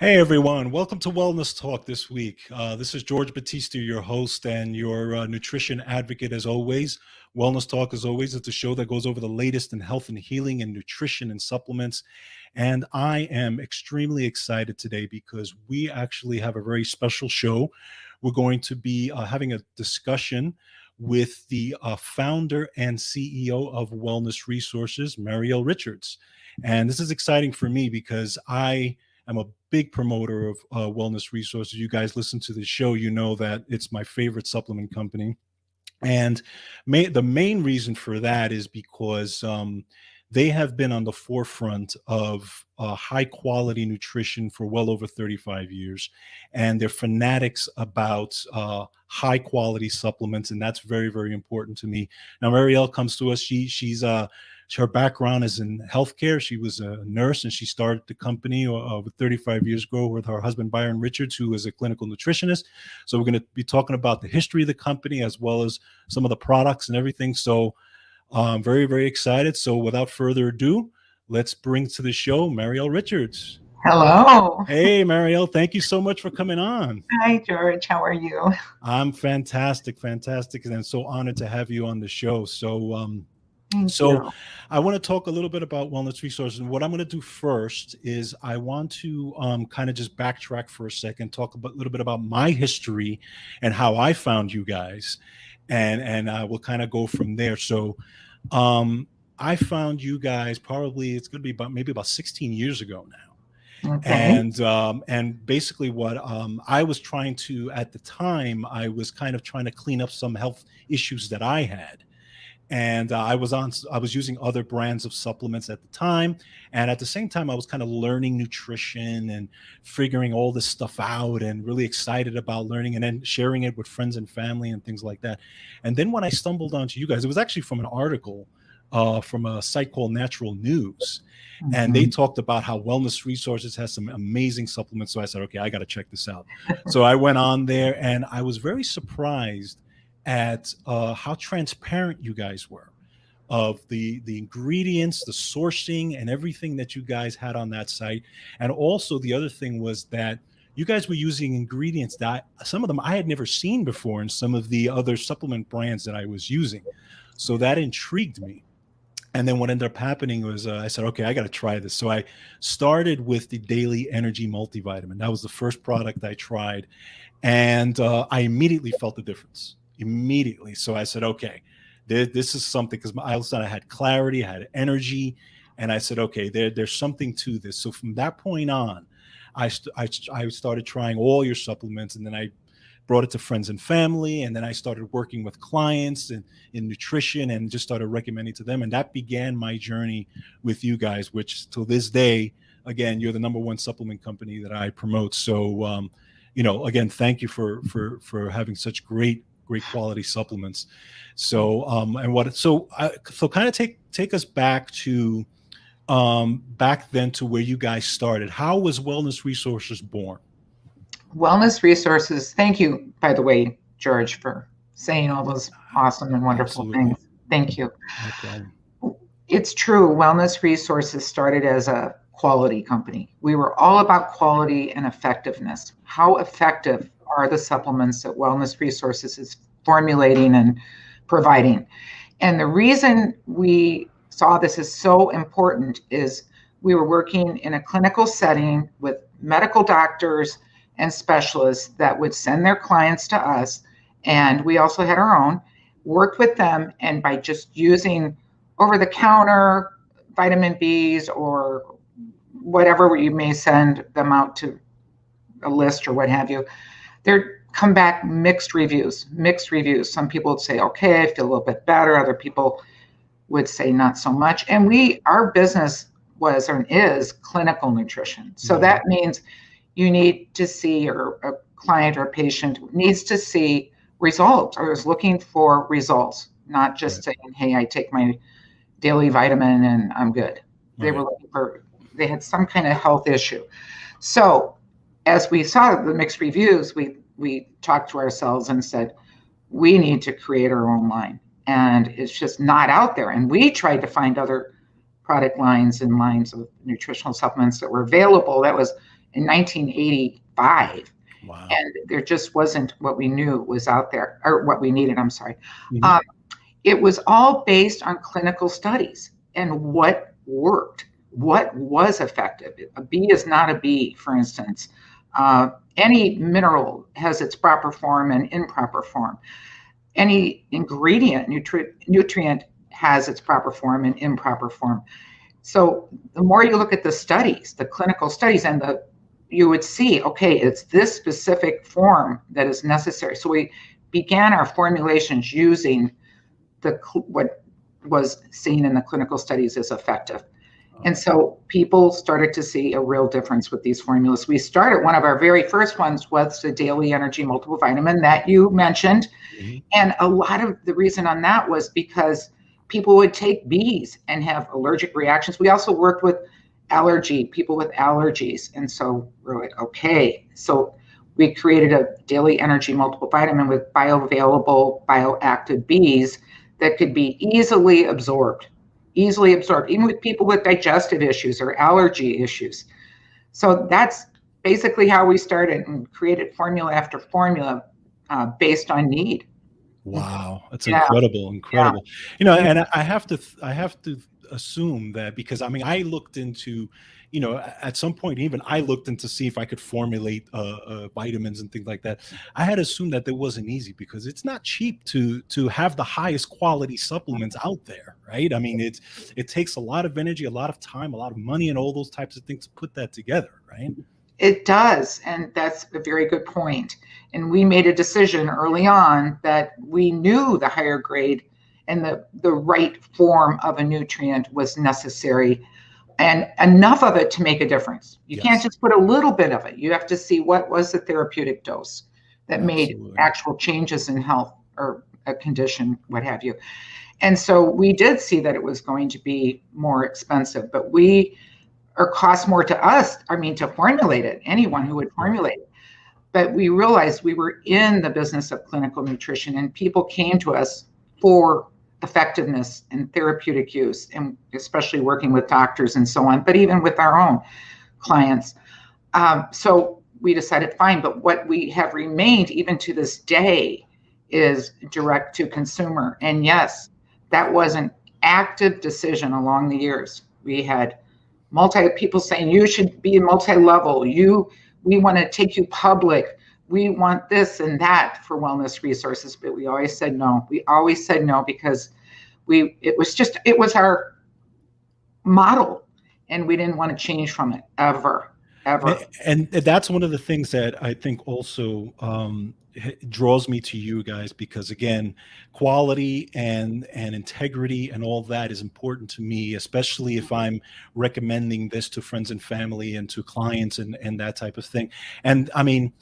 Hey everyone, welcome to Wellness Talk this week. This is George Batista, your host and your nutrition advocate as always. Wellness Talk, as always, is a show that goes over the latest in health and healing and nutrition and supplements. And I am extremely excited today because we actually have a very special show. We're going to be having a discussion with the founder and CEO of Wellness Resources, Elle Richards. And this is exciting for me because I'm a big promoter of Wellness Resources. You guys listen to the show, you know that it's my favorite supplement company. And the main reason for that is because they have been on the forefront of high quality nutrition for well over 35 years. And they're fanatics about high quality supplements. And that's very, very important to me. Now, Marielle comes to us. She's her background is in healthcare. She was a nurse and she started the company over 35 years ago with her husband, Byron Richards, who is a clinical nutritionist. So we're going to be talking about the history of the company as well as some of the products and everything. So I'm very, very excited. So without further ado, let's bring to the show Elle Richards. Hello. Hey, Marielle, thank you so much for coming on. Hi, George. How are you? I'm fantastic. And I'm so honored to have you on the show. Thank you. I want to talk a little bit about Wellness Resources. And what I'm going to do first is I want to kind of just backtrack for a second, talk a little bit about my history and how I found you guys. And we'll kind of go from there. So I found you guys probably, it's going to be maybe about 16 years ago now. Okay. And basically what I was trying to, at the time, I was kind of trying to clean up some health issues that I had. And I was using other brands of supplements at the time. And at the same time, I was kind of learning nutrition and figuring all this stuff out and really excited about learning and then sharing it with friends and family and things like that. And then when I stumbled onto you guys, it was actually from an article from a site called Natural News. Mm-hmm. And they talked about how Wellness Resources has some amazing supplements. So I said, okay, I got to check this out. So I went on there and I was very surprised at how transparent you guys were of the ingredients, the sourcing, and everything that you guys had on that site. And also the other thing was that you guys were using ingredients that some of them I had never seen before in some of the other supplement brands that I was using. So that intrigued me. And then what ended up happening was I said, okay, I got to try this. So I started with the Daily Energy Multivitamin. That was the first product I tried. And I immediately felt the difference. Immediately. So I said, okay, this is something, because I had clarity, I had energy, and I said, okay, there's something to this. So from that point on, I started trying all your supplements, and then I brought it to friends and family, and then I started working with clients in nutrition and just started recommending to them. And that began my journey with you guys, which till this day, again, you're the #1 supplement company that I promote. So, again, thank you for having such great quality supplements. So kind of take us back to back then to where you guys started. How was Wellness Resources born? Wellness Resources. Thank you, by the way, George, for saying all those awesome and wonderful Absolutely. things. Thank you. No problem. It's true. Wellness Resources started as a quality company. We were all about quality and effectiveness. How effective are the supplements that Wellness Resources is formulating and providing? And the reason we saw this as so important is we were working in a clinical setting with medical doctors and specialists that would send their clients to us. And we also had our own, worked with them. And by just using over-the-counter vitamin Bs or whatever you may send them out to a list or what have you, they're come back mixed reviews. Some people would say, okay, I feel a little bit better. Other people would say not so much. And our business was and is clinical nutrition. So that means you need to see, or a client or a patient needs to see results, or is looking for results, not just saying, hey, I take my daily vitamin and I'm good. They were looking for, they had some kind of health issue. So as we saw the mixed reviews, we talked to ourselves and said, we need to create our own line. And it's just not out there. And we tried to find other product lines and lines of nutritional supplements that were available. That was in 1985. Wow. And there just wasn't what we knew was out there, or what we needed, I'm sorry. Mhm. It was all based on clinical studies and what worked, what was effective. A bee is not a bee, for instance. Any mineral has its proper form and improper form. Any ingredient, nutrient has its proper form and improper form. So the more you look at the studies, the clinical studies, and you would see, okay, it's this specific form that is necessary. So we began our formulations using what was seen in the clinical studies as effective. And so people started to see a real difference with these formulas. We started, one of our very first ones was the daily energy multiple vitamin that you mentioned. Mhm. And a lot of the reason on that was because people would take bees and have allergic reactions. We also worked with people with allergies. And so we're like, okay. So we created a daily energy multiple vitamin with bioavailable, bioactive bees that could be easily absorbed, even with people with digestive issues or allergy issues. So that's basically how we started and created formula after formula based on need. Wow, that's Yeah, incredible, yeah. incredible. You know, and I have to assume that, because I mean, I looked into, at some point, even I looked into see if I could formulate vitamins and things like that. I had assumed that it wasn't easy because it's not cheap to have the highest quality supplements out there, right? I mean, it takes a lot of energy, a lot of time, a lot of money, and all those types of things to put that together, right? It does, and that's a very good point. And we made a decision early on that we knew the higher grade and the right form of a nutrient was necessary, and enough of it to make a difference. You can't Yes, just put a little bit of it. You have to see what was the therapeutic dose that made absolutely. actual changes in health or a condition, what have you. And so we did see that it was going to be more expensive, but or cost more to us, I mean, to formulate it, anyone who would Right. formulate it. But we realized we were in the business of clinical nutrition, and people came to us for effectiveness and therapeutic use, and especially working with doctors and so on, but even with our own clients. So we decided, fine, but what we have remained even to this day is direct to consumer. And yes, that was an active decision along the years. We had people saying you should be multi-level, we want to take you public, we want this and that for wellness resources, but we always said no. We always said no because it was our model, and we didn't want to change from it ever. And that's one of the things that I think also draws me to you guys, because again, quality and integrity and all that is important to me, especially if I'm recommending this to friends and family and to clients and that type of thing. And I mean,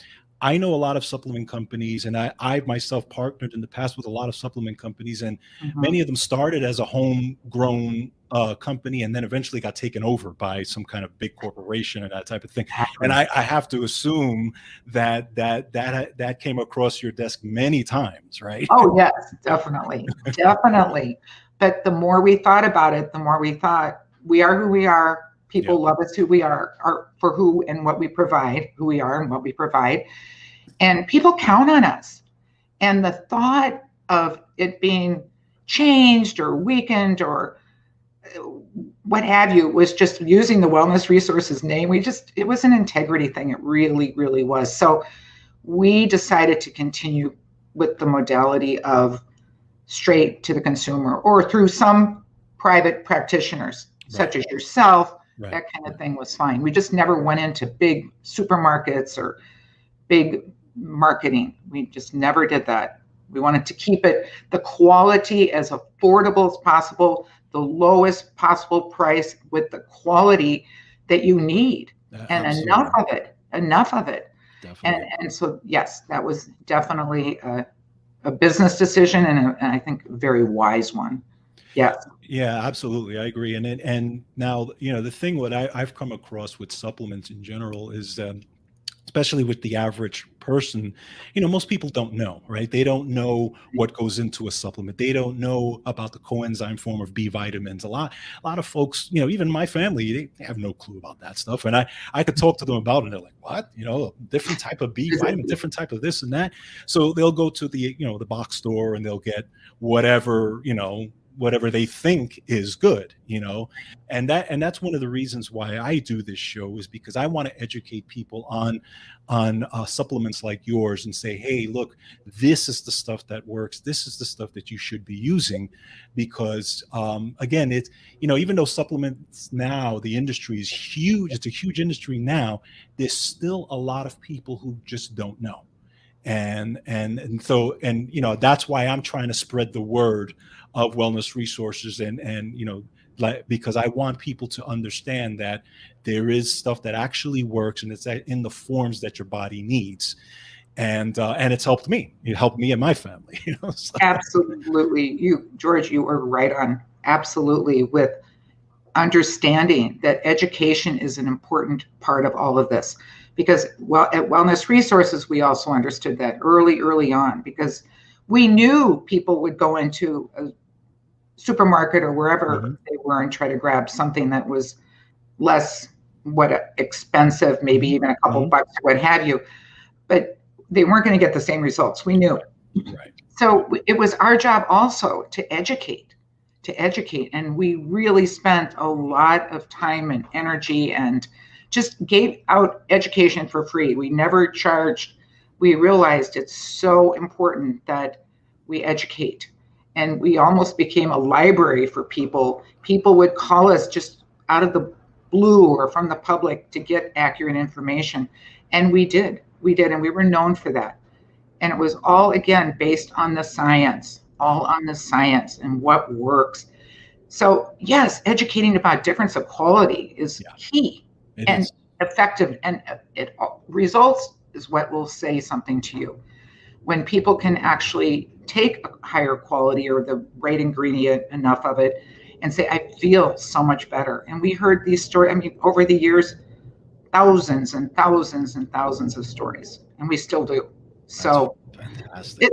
I know a lot of supplement companies, and I myself partnered in the past with a lot of supplement companies, and Mhm. many of them started as a homegrown company and then eventually got taken over by some kind of big corporation and that type of thing. And Exactly. I have to assume that came across your desk many times, right? Oh, yes, definitely, definitely. But the more we thought about it, the more we thought we are who we are. Yeah. People love us who we are for who and what we provide, who we are and what we provide. And people count on us. And the thought of it being changed or weakened or what have you was just using the wellness resources name. It was an integrity thing. It really, really was. So we decided to continue with the modality of straight to the consumer or through some private practitioners, Right. such as yourself. Right. That kind of thing was fine. We just never went into big supermarkets or big marketing. We just never did that. We wanted to keep the quality as affordable as possible, the lowest possible price with the quality that you need, and Absolutely. enough of it. Definitely. And so, yes, that was definitely a business decision, and I think a very wise one. Yes. Yeah, absolutely. I agree. And now, the thing what I've come across with supplements in general is, especially with the average person, most people don't know, right? They don't know what goes into a supplement. They don't know about the coenzyme form of B vitamins. A lot of folks, even my family, they have no clue about that stuff. And I could talk to them about it, and they're like, what? Different type of B vitamin, different type of this and that. So they'll go to the, the box store, and they'll get whatever, whatever they think is good, and that's one of the reasons why I do this show, is because I want to educate people on supplements like yours, and say, hey, look, this is the stuff that works. This is the stuff that you should be using, because again, it's, even though supplements now, the industry is huge, it's a huge industry now, there's still a lot of people who just don't know. And so that's why I'm trying to spread the word of wellness resources, and because I want people to understand that there is stuff that actually works, and it's in the forms that your body needs, and it's helped me. It helped me and my family. So. Absolutely, George, you are right on. Absolutely, with understanding that education is an important part of all of this. Because at Wellness Resources, we also understood that early on, because we knew people would go into a supermarket or wherever they were and try to grab something that was less expensive, maybe even a couple bucks or what have you, but they weren't going to get the same results. We knew. Right. So it was our job also to educate. And we really spent a lot of time and energy and just gave out education for free. We never charged. We realized it's so important that we educate. And we almost became a library for people. People would call us just out of the blue or from the public to get accurate information. And we did. And we were known for that. And it was all, again, based on the science, and what works. So yes, educating about difference of quality is key. And effective, and results is what will say something to you. When people can actually take a higher quality or the right ingredient, enough of it, and say, I feel so much better. And we heard these stories, over the years, thousands and thousands and thousands of stories, and we still do. So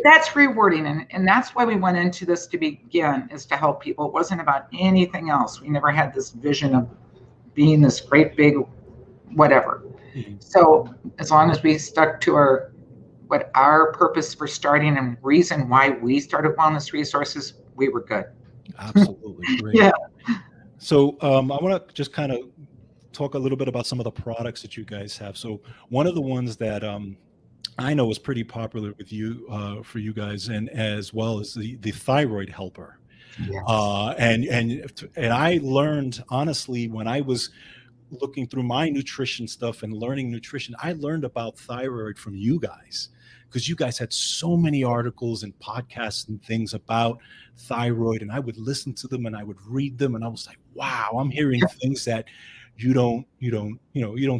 that's rewarding. And that's why we went into this to begin, is to help people. It wasn't about anything else. We never had this vision of being this great big whatever. So as long as we stuck to our purpose for starting and reason why we started Wellness Resources, we were good. Absolutely. Great. Yeah. So I want to just kind of talk a little bit about some of the products that you guys have. So one of the ones that I know is pretty popular with you, for you guys, and as well as the thyroid helper. Yes. And I learned, honestly, when I was looking through my nutrition stuff and learning nutrition, I learned about thyroid from you guys, because you guys had so many articles and podcasts and things about thyroid, and I would listen to them and I would read them, and I was like, wow, I'm hearing things that you don't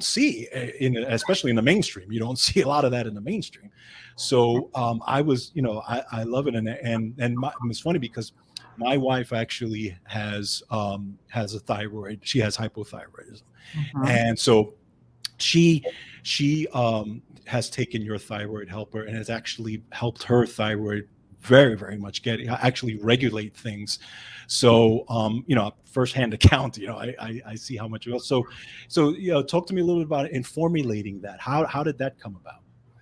see especially in the mainstream. You don't see a lot of that in the mainstream. So I was, I love it. And it's funny because my wife actually has a thyroid. She has hypothyroidism. And so she has taken your thyroid helper, and has actually helped her thyroid very, very much actually regulate things. So, firsthand account, I see how much. So, talk to me a little bit about it in formulating that. How did that come about?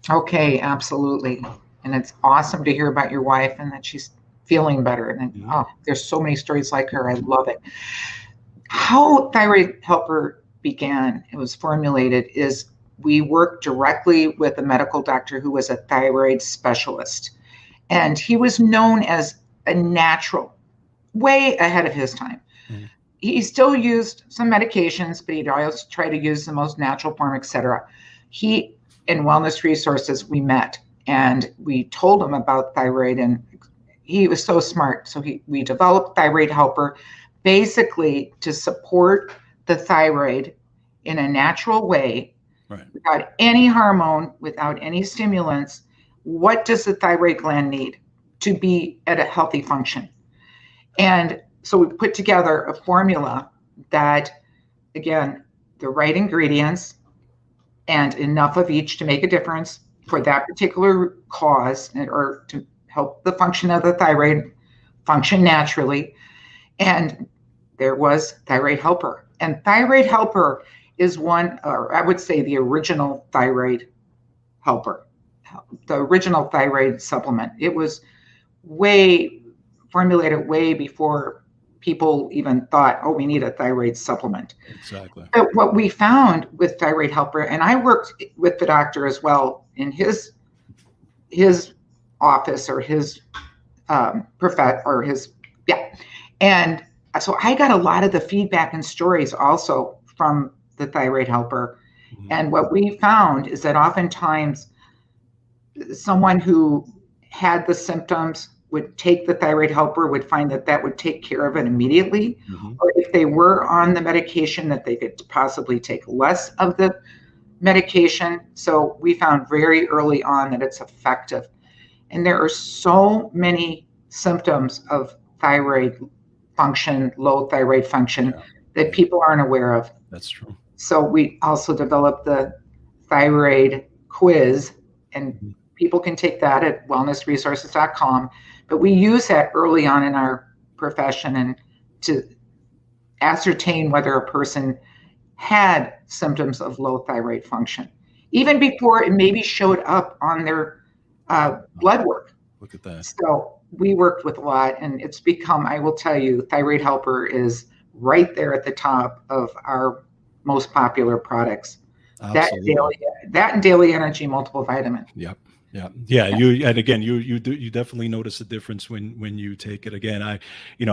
Okay, absolutely. And it's awesome to hear about your wife and that she's feeling better. And there's so many stories like her. I love it. How Thyroid Helper began, it was formulated, is we worked directly with a medical doctor who was a thyroid specialist. And he was known as a natural, way ahead of his time. He still used some medications, but he'd always try to use the most natural form, etc. He, in Wellness Resources, we met and we told him about thyroid, and he was so smart. So we developed Thyroid Helper basically to support the thyroid in a natural way, without any hormone, without any stimulants. What does the thyroid gland need to be at a healthy function? And so we put together a formula that, again, the right ingredients and enough of each to make a difference, for that particular cause, or to help the function of the thyroid function naturally. And there was Thyroid Helper. And Thyroid Helper is one, or I would say the original thyroid helper, the original thyroid supplement. It was formulated way before people even thought, oh, we need a thyroid supplement. Exactly. But what we found with Thyroid Helper, and I worked with the doctor as well in his office, or his and so I got a lot of the feedback and stories also from the Thyroid Helper. Mm-hmm. And what we found is that oftentimes someone who had the symptoms would take the Thyroid Helper, would find that would take care of it immediately. Mm-hmm. Or if they were on the medication, that they could possibly take less of the medication. So we found very early on that it's effective. And there are so many symptoms of thyroid function, low thyroid function, that people aren't aware of. That's true. So we also developed the thyroid quiz, and people can take that at wellnessresources.com. But we use that early on in our profession, and to ascertain whether a person had symptoms of low thyroid function, even before it maybe showed up on their blood work. Look at that. So we worked with a lot, and it's become, I will tell you, Thyroid Helper is right there at the top of our most popular products. Absolutely. That and Daily Energy Multivitamin. Yep. Yeah. You definitely notice a difference when you take it. Again, I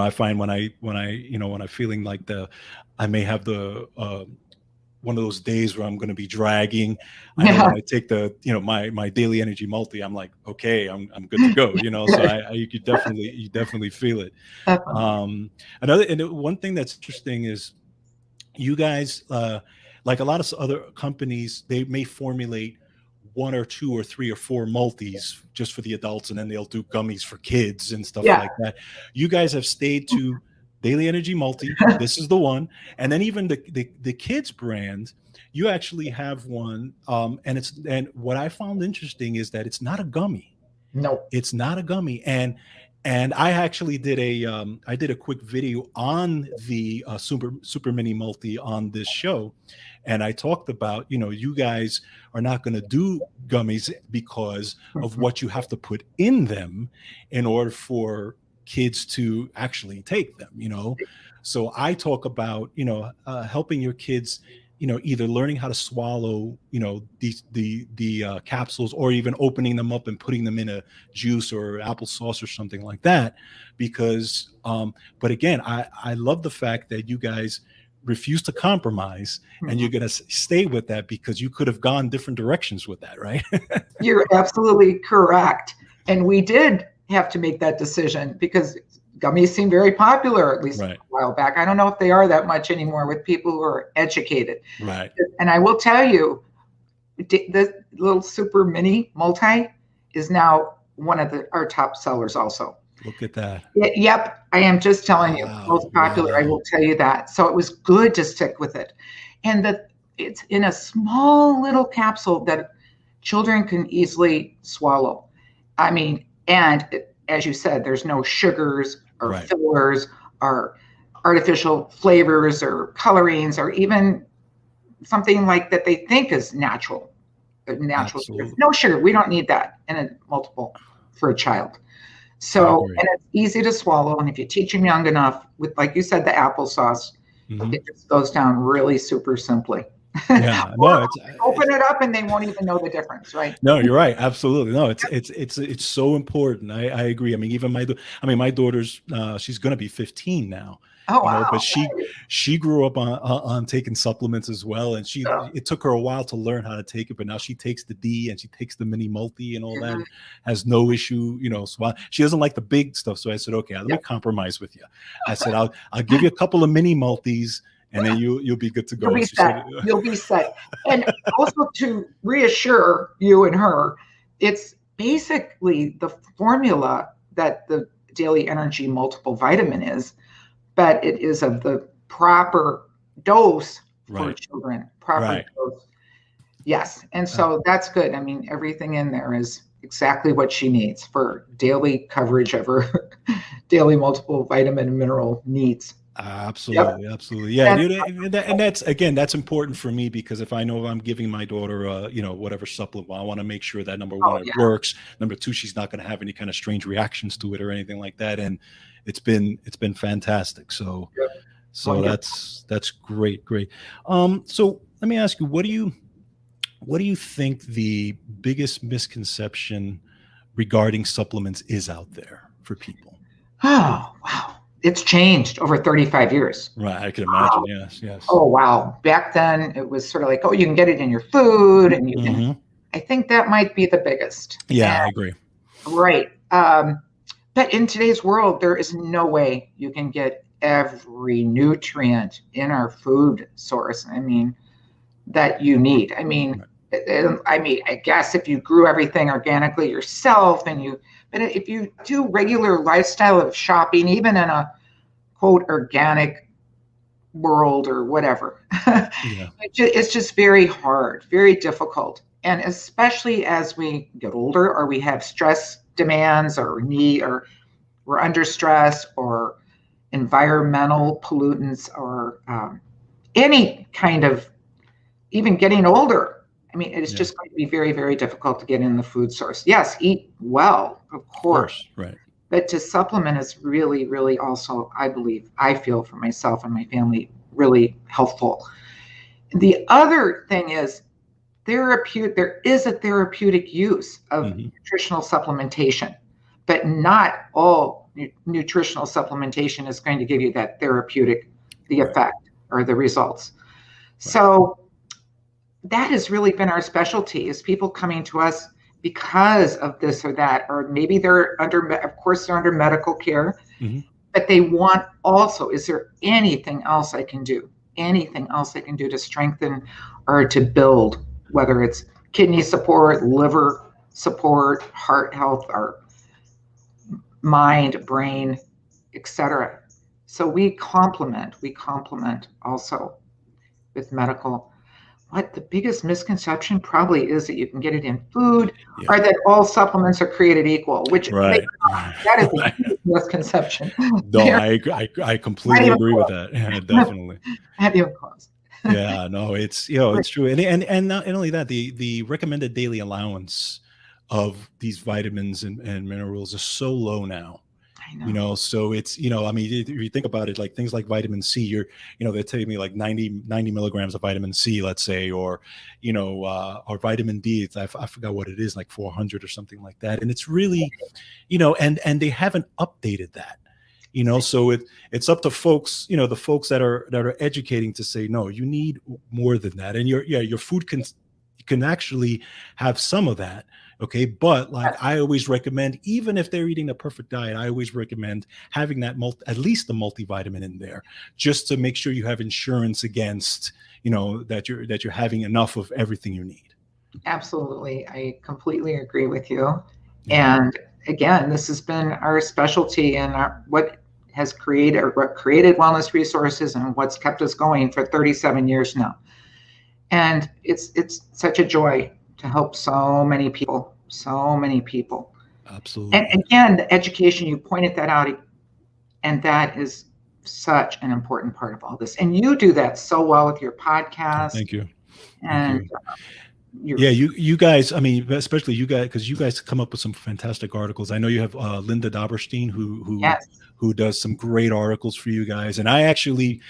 find when I'm feeling like I may have the one of those days where I'm going to be dragging. I know when I take my Daily Energy Multi, I'm like, okay, I'm good to go. So you definitely feel it. One thing that's interesting is you guys, like a lot of other companies, they may formulate 1 or 2 or 3 or 4 multis just for the adults, and then they'll do gummies for kids and stuff like that. You guys have stayed to Daily Energy Multi. This is the one. And then even the kids brand, you actually have one. And what I found interesting is that it's not a gummy. No, it's not a gummy. And I actually did a quick video on the super mini multi on this show. And I talked about, you guys are not going to do gummies because of what you have to put in them in order for kids to actually take them, So I talk about, helping your kids, either learning how to swallow, the capsules, or even opening them up and putting them in a juice or applesauce or something like that. Because, but again, I love the fact that you guys refuse to compromise, and you're going to stay with that, because you could have gone different directions with that, right? You're absolutely correct. And we did have to make that decision because gummies seem very popular, at least a while back. I don't know if they are that much anymore with people who are educated. Right. And I will tell you, the little super mini multi is now one of our top sellers also. Look at that. Yep. I am just telling you, most popular. I will tell you that. So it was good to stick with it. And it's in a small little capsule that children can easily swallow. I mean, and as you said, there's no sugars or fillers or artificial flavors or colorings, or even something like that they think is natural. Sugar. No sugar. We don't need that in a multiple for a child. So, and it's easy to swallow. And if you teach them young enough with, like you said, the applesauce, it just goes down really super simply. Yeah, no, open it up and they won't even know the difference, right? No, you're right. Absolutely. No, it's so important. I agree. I mean, even my daughter's she's going to be 15 now. Oh, wow. But she grew up on taking supplements as well, and it took her a while to learn how to take it, but now she takes the D and she takes the mini multi and all that, has no issue, so she doesn't like the big stuff. So I said, okay, let me compromise with you. I said, I'll give you a couple of mini multis, and then you'll be good to go. You'll be set. And also to reassure you and her, it's basically the formula that the Daily Energy Multiple Vitamin is, but it is of the proper dose for children, proper dose. Yes. And so that's good. I mean, everything in there is exactly what she needs for daily coverage of her daily multiple vitamin and mineral needs. Yep. Absolutely, absolutely. Yeah, And dude, and that's again, that's important for me because if I know I'm giving my daughter whatever supplement, I want to make sure that number one, oh it yeah. works. Number two, she's not going to have any kind of strange reactions to it or anything like that. And it's been fantastic. So Yep. so Wonderful. that's great, great. So let me ask you, what do you think the biggest misconception regarding supplements is out there for people? Oh, wow. It's changed over 35 years. Right, I can imagine. Yes, yes. Oh, wow. Back then, it was sort of like, oh, you can get it in your food, and you can. Hmm. I think that might be the biggest. Yeah, And I agree. right. But in today's world, there is no way you can get every nutrient in our food source. I mean, that you need. Right. I guess if you grew everything organically yourself, but if you do regular lifestyle of shopping, even in a quote organic world or whatever, Yeah. it's just very hard, very difficult. And especially as we get older or we have stress demands or we're under stress or environmental pollutants or any kind of even getting older. I mean, it's Yeah. just going to be very, very difficult to get in the food source. Yes, eat well, of Of course, course. Right. but to supplement is really, really also, I feel for myself and my family, really helpful. The other thing is there is a therapeutic use of Hmm. nutritional supplementation, but not all nutritional supplementation is going to give you that the Right. effect or the results. Right. So that has really been our specialty is people coming to us because of this or that, or maybe of course they're under medical care, Hmm. but they want also, is there anything else I can do? Anything else I can do to strengthen or to build, whether it's kidney support, liver support, heart health, or mind, brain, etc. So we complement also with medical. What the biggest misconception probably is that you can get it in food Yeah. or that all supplements are created equal, which Right. Right. that is a Right. huge misconception. No, They're I not completely even agree with close. that. Yeah, definitely. Not even close. Yeah, no, it's Right. it's true. And not only that, the recommended daily allowance of these vitamins and minerals is so low now. I know. So it's, I mean, if you think about it, like things like vitamin C, they're telling me like 90 milligrams of vitamin C, let's say, or vitamin D. I forgot what it is, like 400 or something like that. And it's really, and they haven't updated that. So it's up to folks, the folks that are educating to say, no, you need more than that. And your food can actually have some of that. Okay. But like I always recommend, even if they're eating the perfect diet, I always recommend having that at least the multivitamin in there, just to make sure you have insurance against, that you're having enough of everything you need. Absolutely. I completely agree with you. Yeah. And again, this has been our specialty and what created Wellness Resources and what's kept us going for 37 years now. And it's such a joy to help so many people, so many people. And Absolutely. again, the education, you pointed that out, and that is such an important part of all this. And you do that so well with your Oh, podcast thank you. Thank and you. your Yeah, you guys, I mean, especially you guys, because you guys come up with some fantastic articles. I know you have Linda Doberstein yes, who does some great articles for you guys, and I actually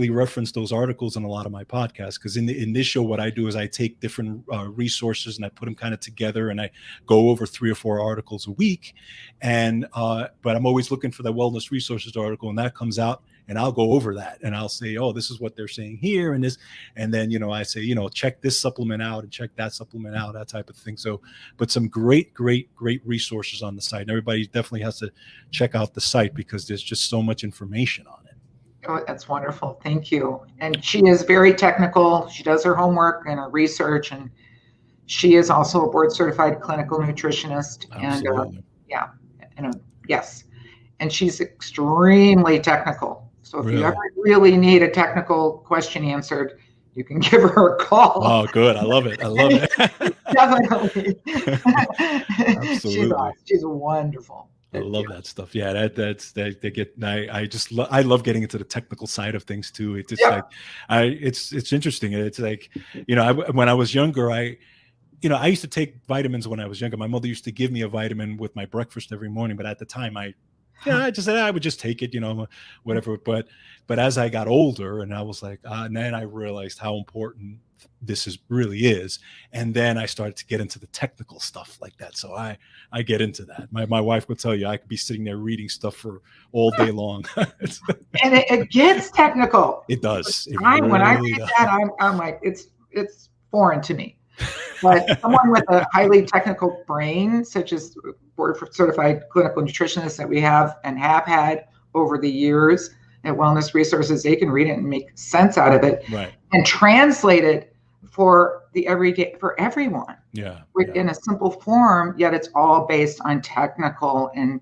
reference those articles in a lot of my podcasts, because in this show, what I do is I take different resources and I put them kind of together, and I go over 3 or 4 articles a week, and but I'm always looking for the wellness resources article, and that comes out. And I'll go over that and I'll say, oh, this is what they're saying here. And then, I say, check this supplement out and check that supplement out, that type of thing. So, but some great, great, great resources on the site. And everybody definitely has to check out the site because there's just so much information on it. oh, that's wonderful. Thank you. And she is very technical. She does her homework and her research, and she is also a board certified clinical nutritionist. And Absolutely. yeah, yes, and she's extremely technical. So if you ever Really. really need a technical question answered, you can give her a call. Oh, good. I love it. I love it. Definitely. Absolutely. She's wonderful. I love that stuff. Yeah, they get. I love getting into the technical side of things too. It's just like, it's interesting. It's like, when I was younger, I used to take vitamins when I was younger. My mother used to give me a vitamin with my breakfast every morning, but at the time I just said I would just take it, whatever. But as I got older, and I was like, and then I realized how important this really is, and then I started to get into the technical stuff like that. So I get into that. My wife would tell you I could be sitting there reading stuff for all day long. And it gets technical. It does. When I read that, I'm like, it's foreign to me. But someone with a highly technical brain, such as board certified clinical nutritionists that we have and have had over the years at Wellness Resources, they can read it and make sense out of it, right, and translate it for the everyday, for everyone. In a simple form, yet it's all based on technical and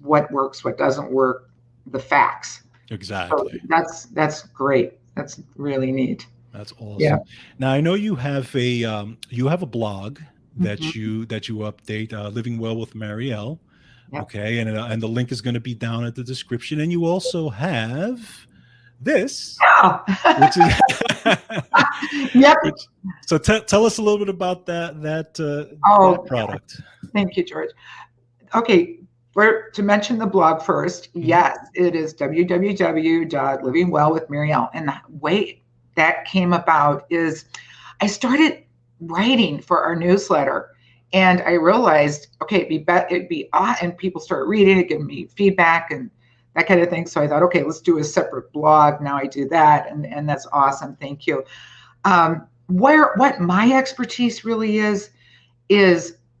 what works, what doesn't work, the facts. Exactly. So that's great. That's really neat. That's awesome. Yeah. Now I know you have a blog that you update, Living Well with Mary Elle. Yep. Okay, and the link is going to be down at the description. And you also have this, which is yep. So tell us a little bit about that product. Thank you, George. Okay. To mention the blog first, yes, it is www.livingwellwithmaryelle. And the way that came about is I started writing for our newsletter, and I realized, okay, it'd be and people started reading it, giving me feedback and that kind of thing. So I thought, okay, let's do a separate blog. Now I do that, and that's awesome. Thank you. What my expertise really is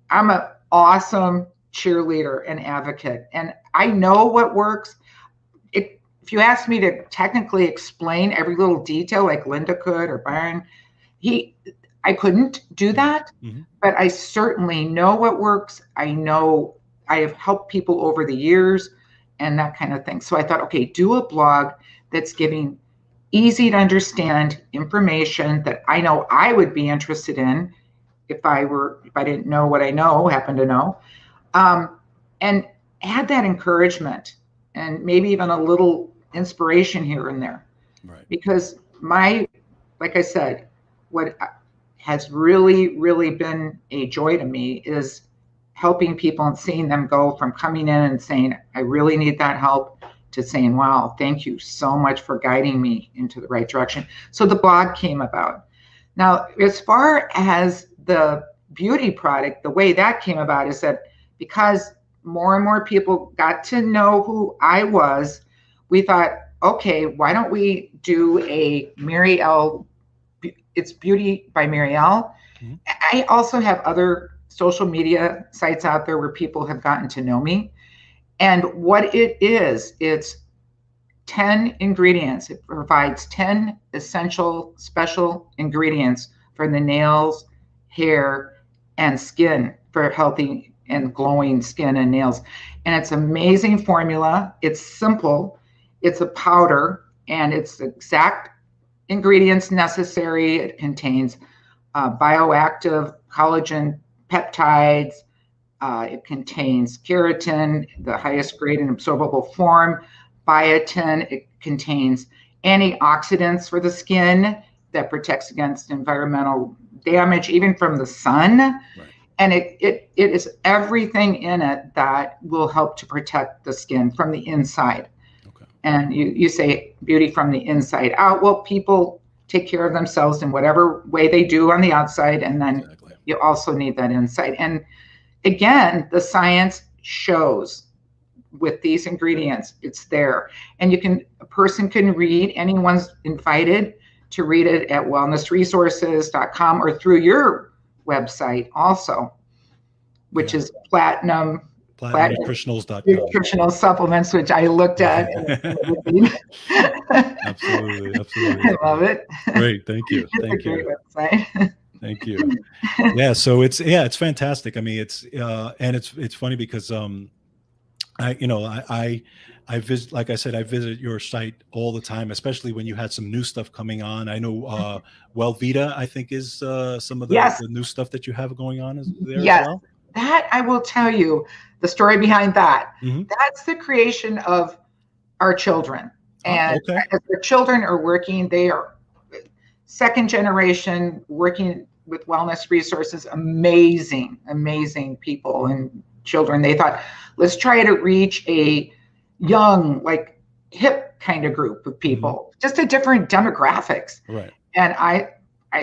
I'm an awesome cheerleader and advocate, and I know what works. If you ask me to technically explain every little detail like Linda could or Byron, I couldn't do that, but I certainly know what works. I know I have helped people over the years and that kind of thing. So I thought, okay, do a blog that's giving easy to understand information that I know I would be interested in if I didn't know what I happen to know, and add that encouragement and maybe even a little inspiration here and there. Right. Because like I said, what has really, really been a joy to me is helping people and seeing them go from coming in and saying, I really need that help, to saying, wow, thank you so much for guiding me into the right direction. So the blog came about. Now, as far as the beauty product, the way that came about is that because more and more people got to know who I was, we thought, okay, why don't we do a Mary Elle, it's Beauty by Mary Elle. I also have other social media sites out there where people have gotten to know me. And what it is, it's 10 ingredients. It provides 10 essential special ingredients for the nails, hair, and skin, for healthy and glowing skin and nails. And it's an amazing formula. It's simple. It's a powder, and it's the exact ingredients necessary. It contains bioactive collagen peptides. It contains keratin, the highest grade and absorbable form, biotin. It contains antioxidants for the skin that protects against environmental damage, even from the sun. Right. And it is everything in it that will help to protect the skin from the inside. Okay. And you say beauty from the inside out. Well, people take care of themselves in whatever way they do on the outside, and then you also need that inside. And again, the science shows with these ingredients, it's there. And a person can read, anyone's invited to read it at wellnessresources.com or through your website also, which is platinum nutritionals.com. Nutritional supplements, which I looked at. Absolutely. I love it. Great. Thank you. It's a great website. Thank you. Yeah. So it's fantastic. I mean, it's funny because, I I visit, like I said, I visit your site all the time, especially when you had some new stuff coming on. I know Wellvita, I think, is some of Yes, the new stuff that you have going on is there as yes. well. That I will tell you the story behind that. Hmm. That's the creation of our children. Oh, And okay. as their children are working, they are second generation working with wellness resources, amazing, amazing people and children. They thought, let's try to reach a young, like hip kind of group of Hmm. people, just a different demographics. Right. And I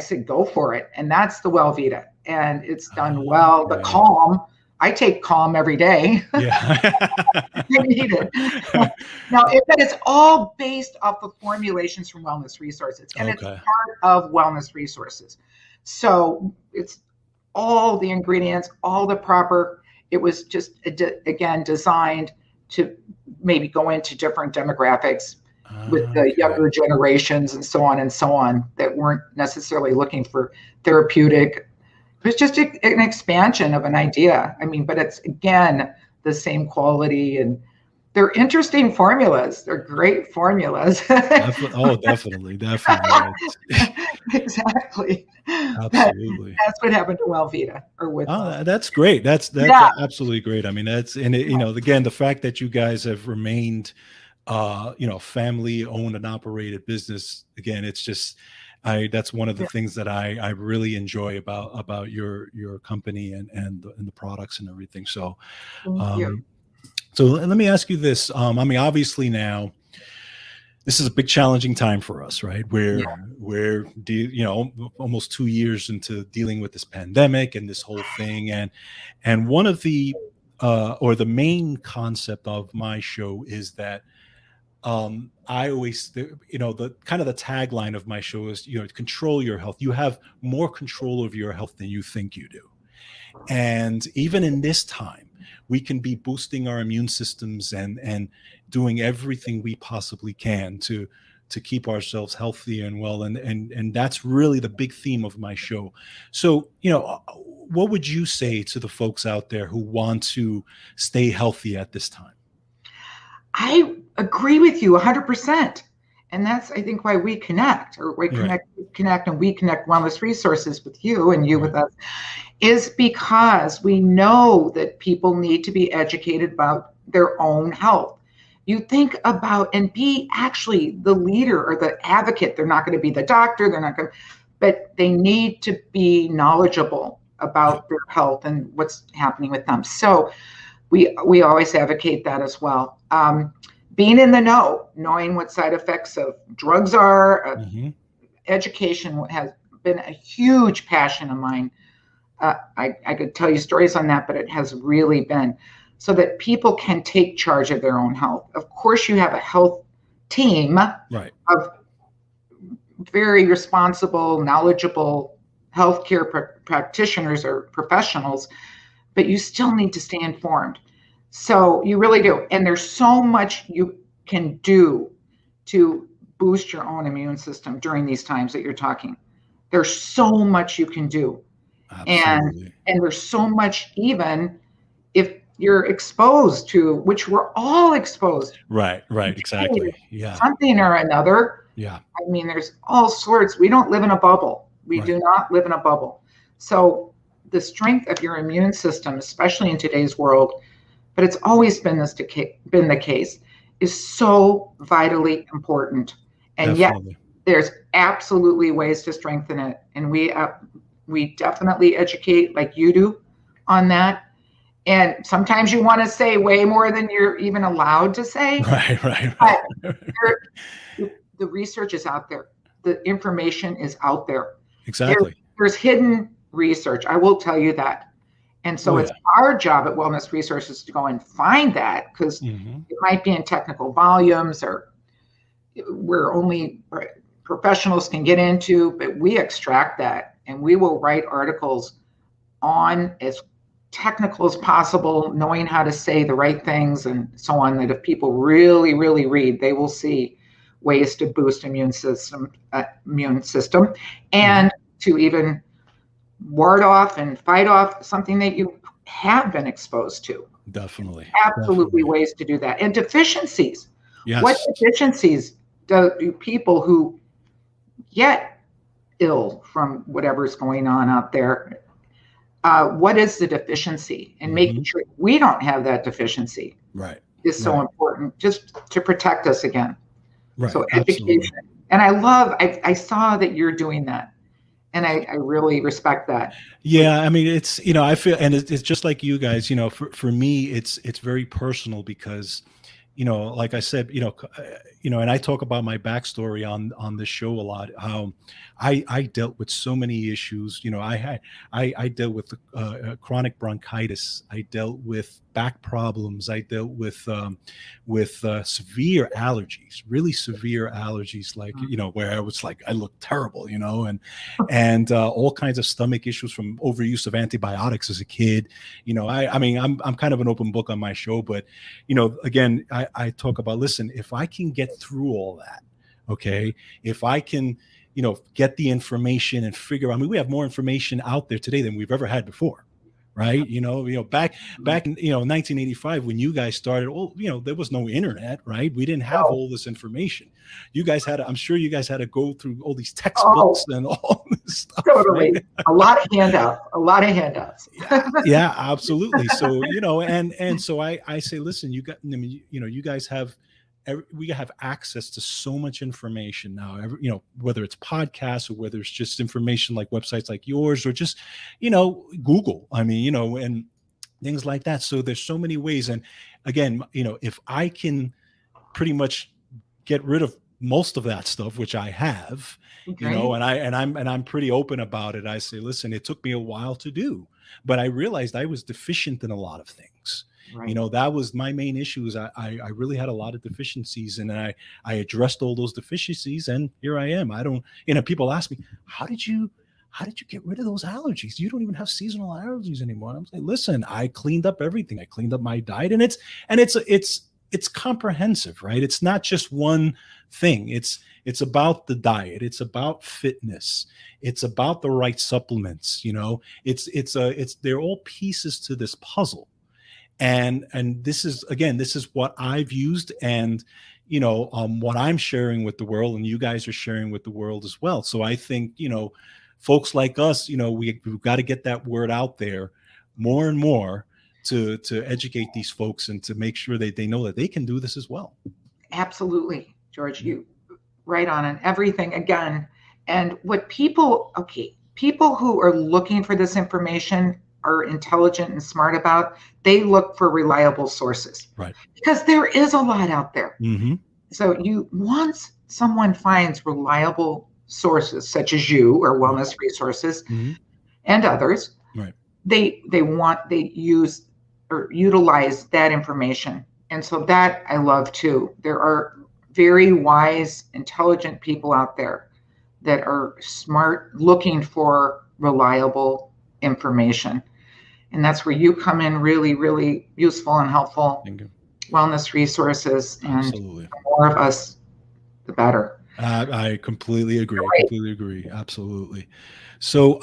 said, go for it. And that's the Wellvita. And it's done well. The Okay. Calm, I take Calm every day. Yeah. I need it. Now, but it's all based off of formulations from Wellness Resources, and it's Okay. part of Wellness Resources. So it's all the ingredients, all the proper. It was just again designed to maybe go into different demographics with the Okay. younger generations and so on that weren't necessarily looking for therapeutic. It was just an expansion of an idea. I mean, but it's again the same quality, and they're interesting formulas. They're great formulas. Oh, definitely, definitely. Exactly. Absolutely. That's what happened to Wellvita or with Oh, that's great. That's yeah, absolutely great. I mean, that's and it, again, the fact that you guys have remained, family owned and operated business. Again, it's just, that's one of the yeah. things that I really enjoy about your company and the products and everything. So, Thank you. um, so let me ask you this. I mean, obviously now this is a big challenging time for us, right? Yeah. Almost 2 years into dealing with this pandemic and this whole thing, and one of the or the main concept of my show is that I always, the kind of the tagline of my show is, control your health. You have more control over your health than you think you do. And even in this time, we can be boosting our immune systems and doing everything we possibly can to keep ourselves healthy and well. And that's really the big theme of my show. So, what would you say to the folks out there who want to stay healthy at this time? I agree with you 100%. And that's, I think, why we connect, or we Right. connect, and we connect Wellness Resources with you and you Right. with us, is because we know that people need to be educated about their own health. You think about and be actually the leader or the advocate. They're not going to be the doctor, they're not going to, but they need to be knowledgeable Yeah. about their health and what's happening with them. So we always advocate that as well. Being in the know, knowing what side effects of drugs are, Hmm. education has been a huge passion of mine. I could tell you stories on that, but it has really been so that people can take charge of their own health. Of course, you have a health team Right. of very responsible, knowledgeable healthcare practitioners or professionals, but you still need to stay informed. So you really do. And there's so much you can do to boost your own immune system during these times that you're talking. There's so much you can do. And Absolutely. and there's so much, even if you're exposed to, which we're all exposed Right. Right. Exactly. Yeah. something or another. Yeah. I mean, there's all sorts. We don't live in a bubble. We Right. do not live in a bubble. So the strength of your immune system, especially in today's world, but it's always been been the case, is so vitally important. And yet Definitely. there's absolutely ways to strengthen it. And we definitely educate like you do on that. And sometimes you want to say way more than you're even allowed to say. Right. Right. But Right. the research is out there. The information is out there. Exactly. There's hidden research. I will tell you that. And so Oh it's yeah. our job at Wellness Resources to go and find that, because Hmm. it might be in technical volumes or where only professionals can get into, but we extract that and we will write articles on as technical as possible, knowing how to say the right things and so on, that if people really, really read, they will see ways to boost immune system and to even ward off and fight off something that you have been exposed to. Definitely. Absolutely Definitely. ways to do that. And deficiencies. What Yes. deficiencies do people who get ill from whatever's going on out there, what is the deficiency? And making Hmm. sure we don't have that deficiency Right. is so Right. important, just to protect us again. Right. So Absolutely. education. And I saw that you're doing that. And I really respect that. With Yeah, I mean, it's I feel, and it's just like you guys. For me, it's very personal because, like I said, and I talk about my backstory on this show a lot. How I dealt with so many issues. I dealt with chronic bronchitis. I dealt with back problems. I dealt with severe allergies, really severe allergies, like where I was like I looked terrible, and all kinds of stomach issues from overuse of antibiotics as a kid. I mean, I'm kind of an open book on my show, but again, I talk about, listen, if I can get through all that, okay, if I can, get the information and figure out, I mean, we have more information out there today than we've ever had before. Right. Back in, 1985, when you guys started, there was no internet, right? We didn't have no, all this information. You guys had I'm sure you guys had to go through all these textbooks oh, and all this stuff, right? totally. A lot of handouts, a lot of handouts. Yeah, yeah, absolutely. So, and so I say, listen, I mean, you guys have, we have access to so much information now. Whether it's podcasts or whether it's just information like websites like yours or just, Google. I mean, and things like that. So there's so many ways. And again, if I can pretty much get rid of most of that stuff, which I have, Great. and I'm pretty open about it. I say, listen, it took me a while to do, but I realized I was deficient in a lot of things. Right. That was my main issue, is I really had a lot of deficiencies, and I addressed all those deficiencies, and here I am. I don't, people ask me, how did you get rid of those allergies? You don't even have seasonal allergies anymore. And I'm saying, listen, I cleaned up everything. I cleaned up my diet, and it's comprehensive, right? It's not just one thing. It's about the diet. It's about fitness. It's about the right supplements. It's they're all pieces to this puzzle. And this is what I've used, and what I'm sharing with the world, and you guys are sharing with the world as well. So I think folks like us, we've got to get that word out there more and more to educate these folks and to make sure that they know that they can do this as well. Absolutely, George. Yeah. You right on everything again. And what people who are looking for this information are intelligent and smart about, they look for reliable sources Right. because there is a lot out there. Mm-hmm. So once someone finds reliable sources such as you or Wellness Resources Mm-hmm. and others, Right. they use or utilize that information. And so that I love too. There are very wise, intelligent people out there that are smart, looking for reliable information. And that's where you come in, really, really useful and helpful. Thank you. Wellness Resources, and Absolutely. the more of us, the better. I completely agree. I Right. completely agree. Absolutely. So,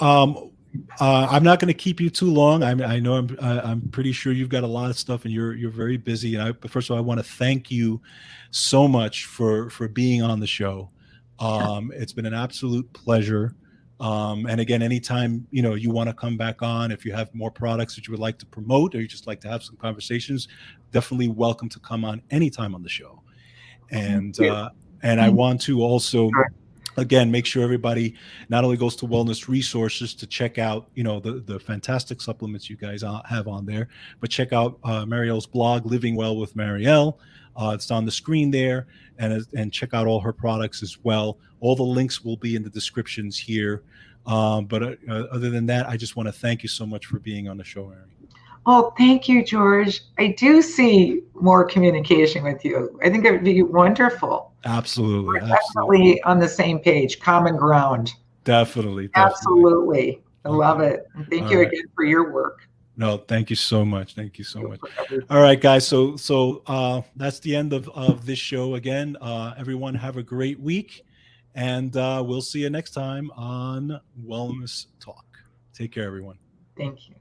I'm not going to keep you too long. I know I'm pretty sure you've got a lot of stuff, and you're very busy. And but first of all, I want to thank you so much for being on the show. It's been an absolute pleasure. And again, anytime you want to come back on, if you have more products that you would like to promote, or you just like to have some conversations, definitely welcome to come on anytime on the show. And Thank and I you. want to also, again, make sure everybody not only goes to Wellness Resources to check out the fantastic supplements you guys have on there, but check out Marielle's blog, Living Well with Marielle. It's on the screen there, and check out all her products as well. All the links will be in the descriptions here. But other than that, I just want to thank you so much for being on the show, Ari. Oh, thank you, George. I do see more communication with you. I think it would be wonderful. Absolutely, We're absolutely, definitely on the same page, common ground. definitely. Absolutely. I love Okay. it. And thank All you right. again for your work. No, thank you so much. Thank you so much. For everything. All right, guys. So that's the end of this show again. Everyone have a great week, and we'll see you next time on Wellness Talk. Take care, everyone. Thank you.